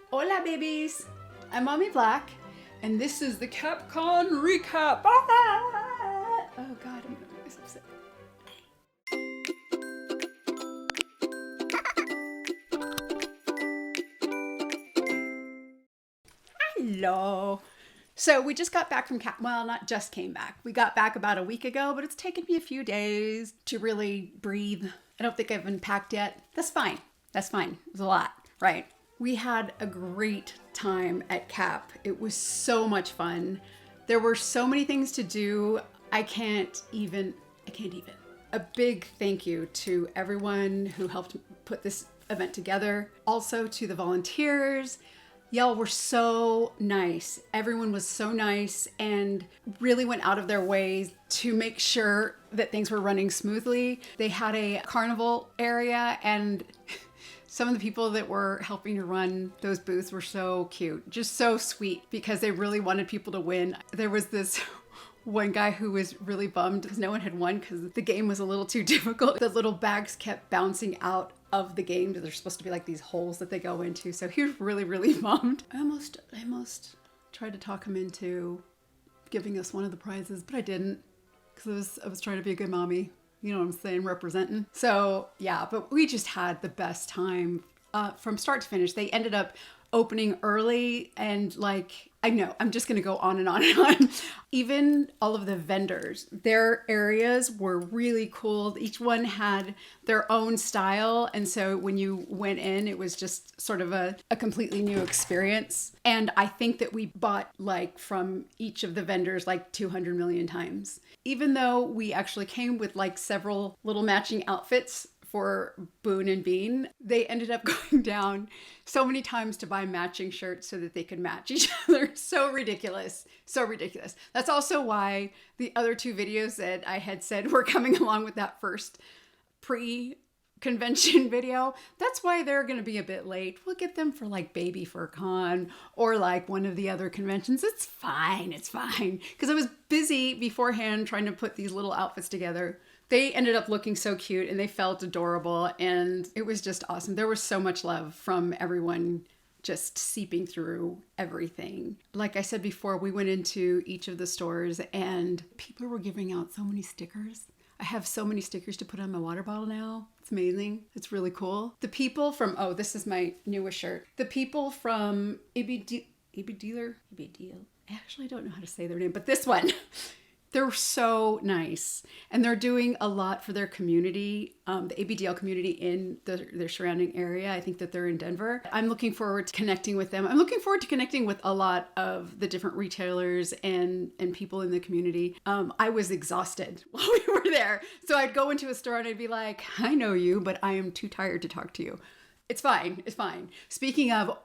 Hola babies! I'm Mommy Black, and this is the CAPCon recap. Ah! Oh god, I'm gonna make myself sick. Hello. So we just got back from well, not just came back. We got back about a week ago, but it's taken me a few days to really breathe. I don't think I've unpacked yet. That's fine. That's fine. It was a lot, right? We had a great time at Cap. It was so much fun. There were so many things to do. I can't even. A big thank you to everyone who helped put this event together. Also to the volunteers. Y'all were so nice. Everyone was so nice and really went out of their way to make sure that things were running smoothly. They had a carnival area, and some of the people that were helping to run those booths were so cute, just so sweet, because they really wanted people to win. There was this one guy who was really bummed because no one had won because the game was a little too difficult. The little bags kept bouncing out of the game. They're supposed to be like these holes that they go into. So he was really, really bummed. I almost tried to talk him into giving us one of the prizes, but I didn't, because I was trying to be a good mommy. You know what I'm saying? Representing. So yeah, but we just had the best time from start to finish. They ended up opening early, and I know I'm just going to go on and on and on. Even all of the vendors, their areas were really cool. Each one had their own style. And so when you went in, it was just sort of a completely new experience. And I think that we bought from each of the vendors 200 million times. Even though we actually came with several little matching outfits for Boone and Bean, they ended up going down so many times to buy matching shirts so that they could match each other. So ridiculous. So ridiculous. That's also why the other two videos that I had said were coming along with that first pre-convention video, that's why they're going to be a bit late. We'll get them for Baby Fur Con or one of the other conventions. It's fine. It's fine. Because I was busy beforehand trying to put these little outfits together. They ended up looking so cute and they felt adorable, and it was just awesome. There was so much love from everyone just seeping through everything. Like I said before, we went into each of the stores and people were giving out so many stickers. I have so many stickers to put on my water bottle now. It's amazing. It's really cool. The people from, this is my newest shirt. The people from ABDL. I actually don't know how to say their name, but this one. They're so nice, and they're doing a lot for their community, the ABDL community in their surrounding area. I think that they're in Denver. I'm looking forward to connecting with them. I'm looking forward to connecting with a lot of the different retailers and people in the community. I was exhausted while we were there. So I'd go into a store and I'd be like, I know you, but I am too tired to talk to you. It's fine. It's fine. Speaking of,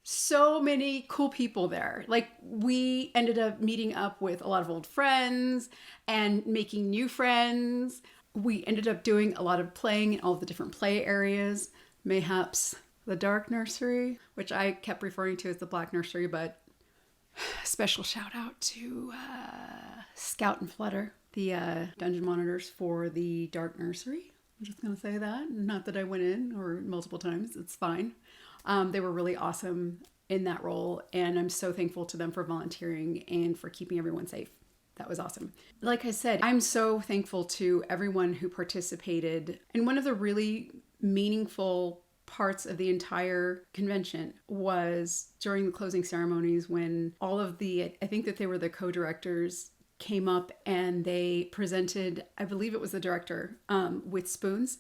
so many cool people there. We ended up meeting up with a lot of old friends and making new friends. We ended up doing a lot of playing in all the different play areas. Mayhaps the Dark Nursery, which I kept referring to as the Black Nursery, but special shout out to Scout and Flutter, the dungeon monitors for the Dark Nursery. I'm just going to say that. Not that I went in or multiple times. It's fine. They were really awesome in that role, and I'm so thankful to them for volunteering and for keeping everyone safe. That was awesome. Like I said, I'm so thankful to everyone who participated. And one of the really meaningful parts of the entire convention was during the closing ceremonies when all of I think that they were the co-directors, came up and they presented, I believe it was the director, with spoons,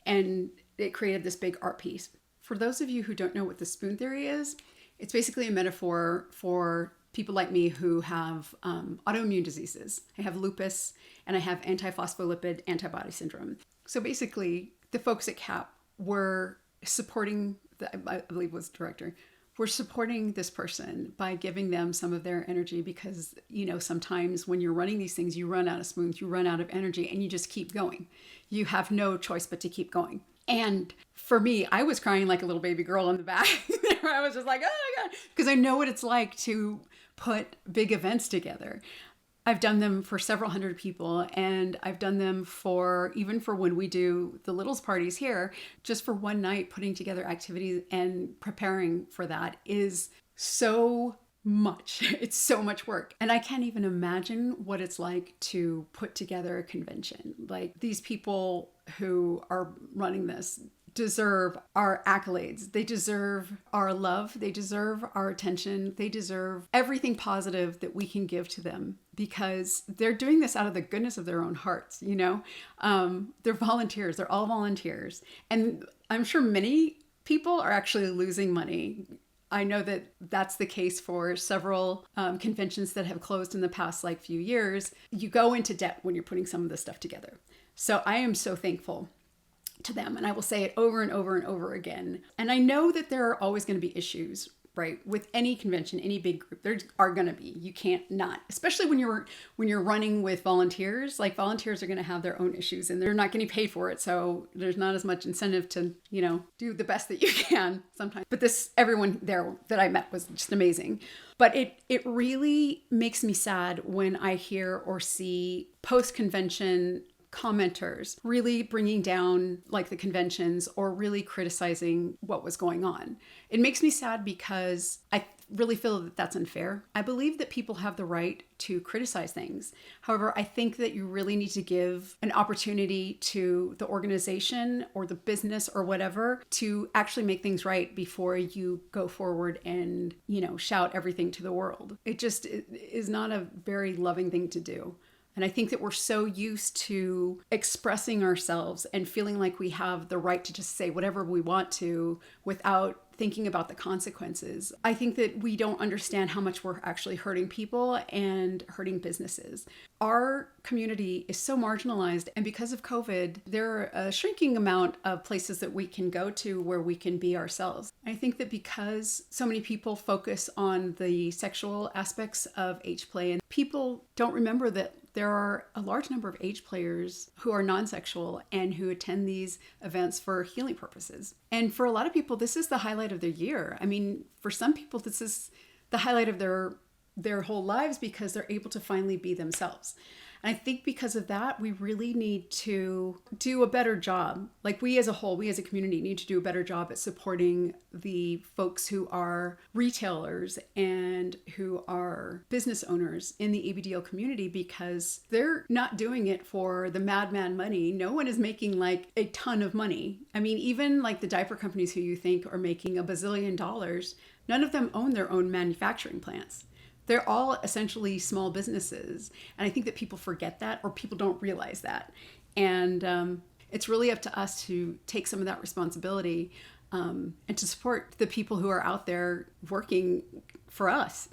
and it created this big art piece. For those of you who don't know what the spoon theory is, it's basically a metaphor for people like me who have autoimmune diseases. I have lupus and I have antiphospholipid antibody syndrome. So basically, the folks at CAP were supporting, I believe it was the director, were supporting this person by giving them some of their energy because, sometimes when you're running these things, you run out of spoons, you run out of energy, and you just keep going. You have no choice but to keep going. And for me, I was crying like a little baby girl in the back. I was just like, oh my God, because I know what it's like to put big events together. I've done them for several hundred people, and I've done them even for when we do the littles parties here, just for one night, putting together activities and preparing for that is so much. It's so much work. And I can't even imagine what it's like to put together a convention. Like, these people who are running this deserve our accolades. They deserve our love. They deserve our attention. They deserve everything positive that we can give to them, because they're doing this out of the goodness of their own hearts. They're volunteers. They're all volunteers. And I'm sure many people are actually losing money. I know that that's the case for several conventions that have closed in the past few years. You go into debt when you're putting some of this stuff together. So I am so thankful to them. And I will say it over and over and over again. And I know that there are always going to be issues, right? With any convention, any big group, there are going to be. You can't not, especially when you're running with volunteers. Like, volunteers are going to have their own issues, and they're not getting paid for it. So there's not as much incentive to, do the best that you can sometimes. But everyone there that I met was just amazing. But it really makes me sad when I hear or see post-convention commenters really bringing down the conventions or really criticizing what was going on. It makes me sad because I really feel that that's unfair. I believe that people have the right to criticize things. However, I think that you really need to give an opportunity to the organization or the business or whatever to actually make things right before you go forward and, shout everything to the world. It just is not a very loving thing to do. And I think that we're so used to expressing ourselves and feeling like we have the right to just say whatever we want to without thinking about the consequences. I think that we don't understand how much we're actually hurting people and hurting businesses. Our community is so marginalized, and because of COVID, there are a shrinking amount of places that we can go to where we can be ourselves. I think that because so many people focus on the sexual aspects of age play, and people don't remember that there are a large number of age players who are non-sexual and who attend these events for healing purposes. And for a lot of people, this is the highlight of their year. I mean, for some people, this is the highlight of their whole lives because they're able to finally be themselves. And I think because of that, we really need to do a better job. We as a whole, we as a community need to do a better job at supporting the folks who are retailers and who are business owners in the ABDL community, because they're not doing it for the madman money. No one is making a ton of money. I mean, even the diaper companies who you think are making $1 bazillion, none of them own their own manufacturing plants. They're all essentially small businesses. And I think that people forget that, or people don't realize that. And it's really up to us to take some of that responsibility and to support the people who are out there working for us,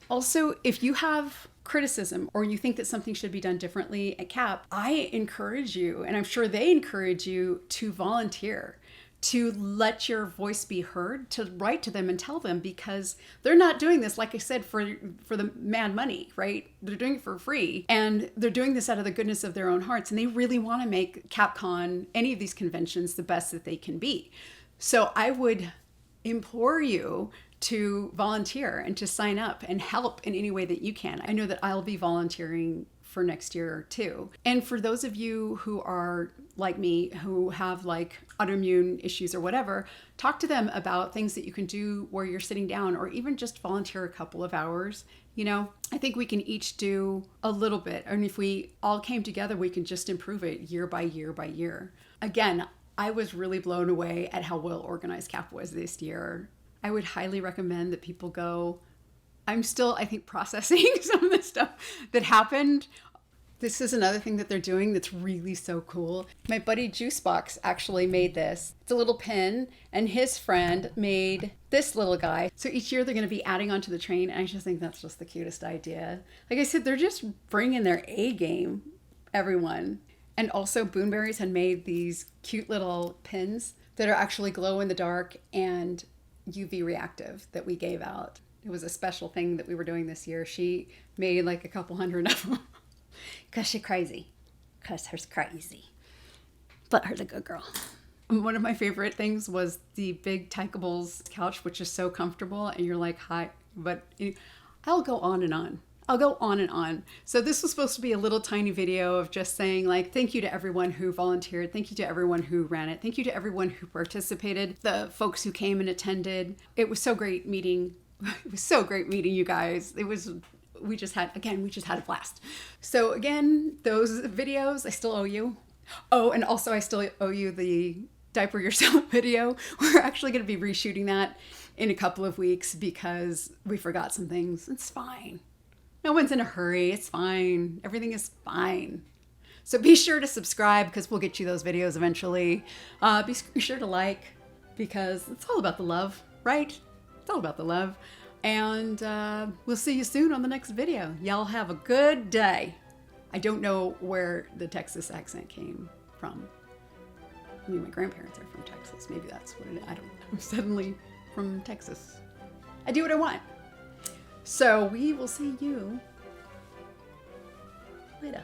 Also, if you have criticism or you think that something should be done differently at CAP, I encourage you, and I'm sure they encourage you, to volunteer, to let your voice be heard, to write to them and tell them, because they're not doing this, like I said, for the mad money, right? They're doing it for free, and they're doing this out of the goodness of their own hearts, and they really want to make CAPCon, any of these conventions, the best that they can be. So I would implore you to volunteer and to sign up and help in any way that you can. I know that I'll be volunteering for next year too. And for those of you who are like me, who have autoimmune issues or whatever, talk to them about things that you can do where you're sitting down, or even just volunteer a couple of hours. I think we can each do a little bit. And if we all came together, we can just improve it year by year by year. Again, I was really blown away at how well organized CAP was this year. I would highly recommend that people go. I'm still, I think, processing some of the stuff that happened. This is another thing that they're doing that's really so cool. My buddy Juicebox actually made this. It's a little pin, and his friend made this little guy. So each year they're going to be adding onto the train, and I just think that's just the cutest idea. Like I said, they're just bringing their A game, everyone. And also Boonberries had made these cute little pins that are actually glow in the dark and UV reactive that we gave out. It was a special thing that we were doing this year. She made a couple hundred of them. Because she's crazy. Because her's crazy. But her's a good girl. One of my favorite things was the big Tykeables couch, which is so comfortable. And you're like, hi. But I'll go on and on. I'll go on and on. So this was supposed to be a little tiny video of just saying like, thank you to everyone who volunteered. Thank you to everyone who ran it. Thank you to everyone who participated. The folks who came and attended. It was so great meeting. It was so great meeting you guys. We just had a blast. So again, those videos, I still owe you. Oh, and also I still owe you the diaper yourself video. We're actually going to be reshooting that in a couple of weeks because we forgot some things. It's fine. No one's in a hurry. It's fine. Everything is fine. So be sure to subscribe because we'll get you those videos eventually. Be sure to like because it's all about the love, right? It's all about the love. And we'll see you soon on the next video. Y'all have a good day. I don't know where the Texas accent came from. I mean, my grandparents are from Texas. Maybe that's what it is. I don't know. I'm suddenly from Texas. I do what I want. So we will see you later.